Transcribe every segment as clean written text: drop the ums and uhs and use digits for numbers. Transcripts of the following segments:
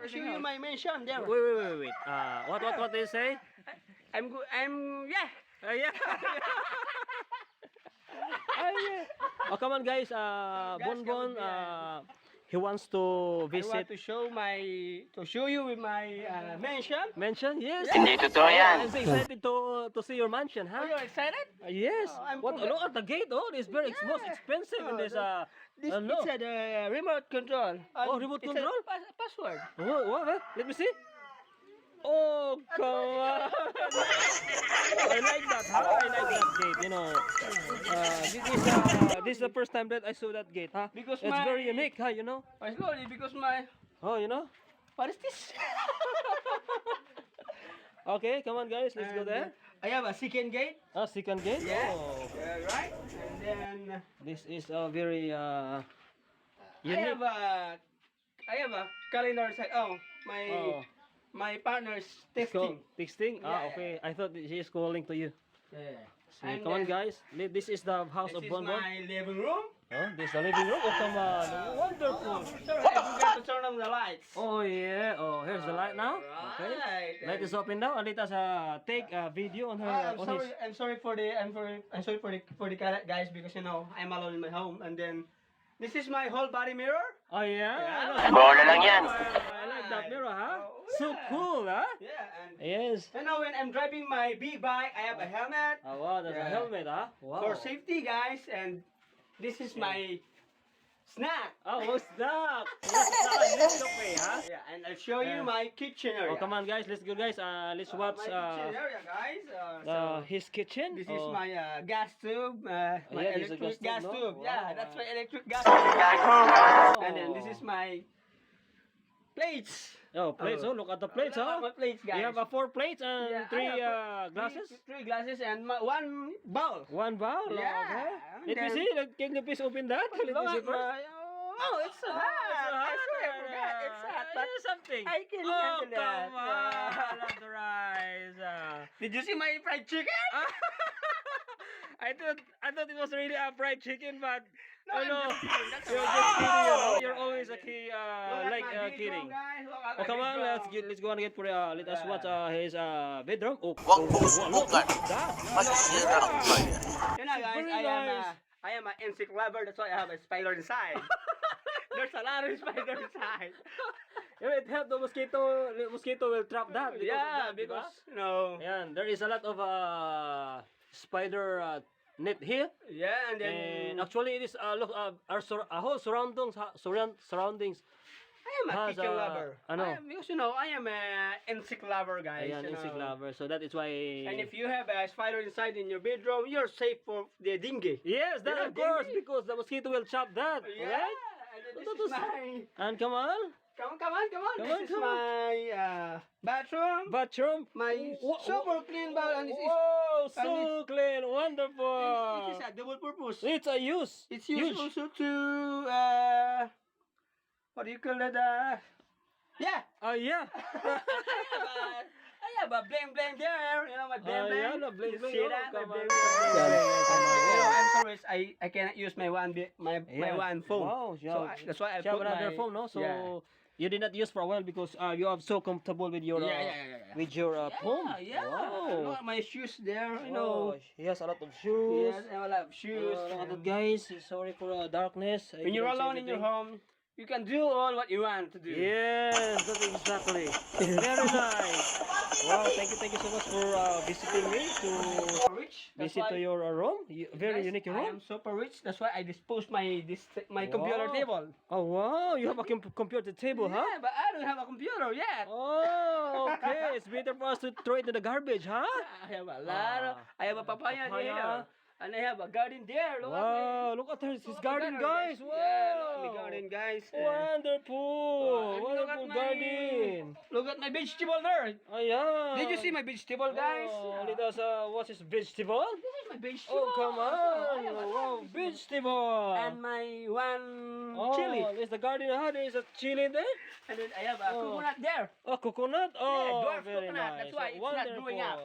show you my mansion there. Wait. What do you say? I'm good. Yeah. Yeah. Yeah. Oh, come on, guys. Bonbon. He wants to I visit. want to show you with my mansion. Mansion? Yes. Hindi totoo yan. I'm so excited to see your mansion, Are huh? you excited? Yes. I'm What? Look at the gate. Oh, it's very most expensive in this. This no. it's a remote control. Oh, remote It's control? a password. What? Let me see. Oh, come on. I like that. Huh? I like that gate. You know, this is the first time that I saw that gate. Huh? Because it's very unique. Huh? You know. Slowly because my. Oh, you know. What is this? Okay, come on, guys. Let's go there. I have a second gate. Oh, second gate. Yes. Oh. Right. And then This is a very I unique. have a calendar side. Oh, my partner's texting. Texting? Ah, Yeah. okay. I thought she is calling to you. Yeah. So, And come on, then guys. This is the house This of is Bonbon. my living room. Oh, this is the living room. Oh, come on. Wonderful. Sorry, I forgot to turn on the lights. Oh, yeah. Oh, here's the light now. Okay. Right. Light is open now. And let us take a video on her. I'm sorry for the guys because you know I'm alone in my home and then this is my whole body mirror. Oh, yeah. Yeah. Bola lang yan. I like that mirror, huh? So cool, huh? Yeah, and Yes. you know when I'm driving my big bike, I have a helmet Oh, wow. That's a Yeah. helmet, huh? Wow. for safety, guys, and this is my snack. Oh, what's that? Let's go pay, huh? Yeah, and I'll show you my kitchen area. Oh, come on, guys. Let's go, guys. Let's watch my kitchen area, guys. his kitchen. This is my gas tube, my yeah, this is a electric gas gas tube, no? tube. Yeah, Wow. that's my electric gas tube. And then this is my plates. Oh, plates. Oh, look at the plates, huh? My plates, guys. You have 4 plates and Yeah, I 3 have glasses. Three glasses and one bowl. 1 bowl. Yeah, Okay. and Let me then- see. Can you please open that? Let me Look see at first. oh, it's so hot. I forgot. It's hot. But Something. I can Oh, handle that. come on. I love the rice. Did you see my fried chicken? I thought it was really a fried chicken, but No, you know, I'm just kidding. That's you're all just right. kidding. You know, you're always a kid, Look at like my bedroom, kidding. guys. Look at Oh, my come on, bedroom. let's go and get for let us watch his bedroom. Oh, Huwag mong look subukan. at that. Masisira ang buhay. You know, guys, Very nice. I am an insect lover. That's why I have a spider inside. There's a lot of spider inside. You know, it helped the mosquito will trap that. Yeah, of that, because diba? you know. Ayan, there is a lot of spider net here. Yeah, and then And actually, it is look our whole surroundings I am a has, kitchen lover. ano? Because you know, I am a insect lover, guys. ayan, you insect know. lover. So that is why. And if you have a spider inside in your bedroom, you're safe for the dengue. Yes, that Yeah, of course, dengue. because the mosquito will chop that, Yeah. right? And then That this is was- my. And come on, Come on. Come This on, is come on. my bathroom. bathroom. My super clean bath, and this is. Wow, so and clean, wonderful. It is a double purpose. It's a use. It's used huge. also to what do you call that? Yeah. Yeah. I have a bling there. You know my bling bling. yeah, no, bling You bling. see Oh, that? My come on. bling Yeah, bling. yeah, come on. You know, I'm sorry, I cannot use my my Yeah. one phone. Wow, So that's why I you have put another my phone, no? So yeah. you did not use for a while because you are so comfortable with your Yeah. with your phone. Yeah. Wow. Look at my shoes there. You know. Oh, he has a lot of shoes. Yes, I have shoes. Look at that, guys. Sorry for darkness. I When you're couldn't see alone in your everything. home, you can do all what you want to do. Yes, that's exactly. Very nice. Wow, thank you so much for visiting me to Rich. That's visit to why- your room. Very Guys, unique I room. am super rich. That's why I disposed my computer Wow. table. Oh wow, you have a computer table, huh? Yeah, but I don't have a computer yet. Oh, okay. It's better for us to throw it in the garbage, huh? I have a lot. I have a papaya, Papaya. there, and I have a garden there. Look Wow, look at his at garden, the guys. Yeah, look at Wow. my garden, guys. Wonderful. and look at Wonderful my- garden. Look at my vegetable there. Oh, yeah. Did you see my vegetable, guys? Oh, let us watch his vegetable. This is my vegetable. Oh, come I on. have a lot Wow, of vegetable. And my one Oh, chili. there's the garden. There is a chili there. And then I have a Oh. coconut there. Oh, coconut. Oh, dwarf very coconut. nice. That's why it's not growing up.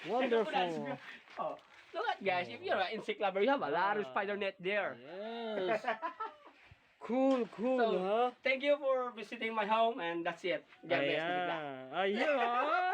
Wonderful. Oh, look at guys, if you're an insect lover, you have a lot of spider net there. Yes. cool, So, ha? thank you for visiting my home and that's it. God bless. Ayan. Ayun, ha?